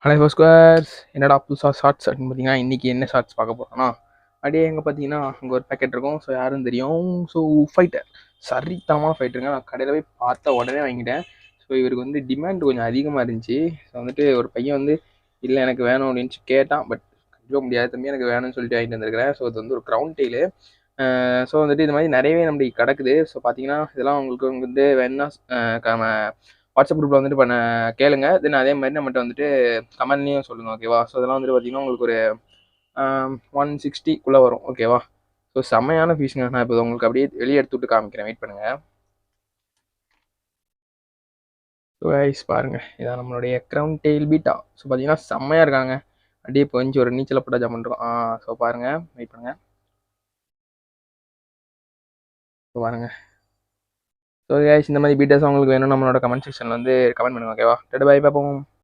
Hello squares, என்னடா புதுசாக shorts அப்படின்னு பார்த்தீங்கன்னா இன்றைக்கி என்ன ஷார்ட்ஸ் பார்க்க போகிறோன்னா, அப்படியே எங்கே பார்த்தீங்கன்னா அங்கே ஒரு பேக்கெட் இருக்கும். ஸோ யாரும் தெரியும். ஸோ ஃபைட்டர் சரித்தனமான ஃபைட்டருங்க. நான் கடையில் போய் பார்த்த உடனே வாங்கிட்டேன். ஸோ இவருக்கு வந்து டிமாண்ட் கொஞ்சம் அதிகமாக இருந்துச்சு. ஸோ வந்துட்டு ஒரு பையன் வந்து இல்லை எனக்கு வேணும் அப்படின்ட்டு கேட்டான். பட் கண்டிப்பாக முடியாது தம்பி, எனக்கு வேணும்னு சொல்லிட்டு வாங்கிட்டு வந்திருக்கிறேன். ஸோ இது வந்து ஒரு க்ரௌன் டெய்லு. ஸோ வந்துட்டு இது மாதிரி நிறையவே நம்மளுக்கு கிடக்குது. ஸோ பார்த்தீங்கன்னா இதெல்லாம் உங்களுக்கு வந்து வேணா வாட்ஸ்அப் குரூப்பில் வந்துட்டு கேளுங்க. தென் அதே மாதிரி நம்மகிட்ட வந்துட்டு கமெண்ட்லேயும் சொல்லுங்கள், ஓகேவா? ஸோ இதெல்லாம் வந்துட்டு பார்த்தீங்கன்னா உங்களுக்கு ஒரு 160 வரும், ஓகேவா? ஸோ செம்மையான ஃபீஸுங்க. நான் இப்போ உங்களுக்கு அப்படியே வெளியே எடுத்து விட்டு காமிக்கிறேன், வெயிட் பண்ணுங்கள். ஸோ கைஸ் பாருங்கள், இதான் நம்மளுடைய க்ரௌன் டெயில் பீட்டா. ஸோ பார்த்தீங்கன்னா செம்மையாக இருக்காங்க. அப்படியே இப்போ கொஞ்சம் ஒரு நீச்சல் போட்டால் ஜாம் பண்ணுறோம். ஸோ பாருங்கள், வெயிட் பண்ணுங்கள். ஸோ பாருங்கள். ஸோ கைஸ் இந்த மாதிரி பீட்டாஸ் உங்களுக்கு வேணும் நம்மளோட கமெண்ட் செக்ஷனில் வந்து கமெண்ட் பண்ணுங்கள், ஓகேவா? டேட்டா பாய், பார்ப்போம்.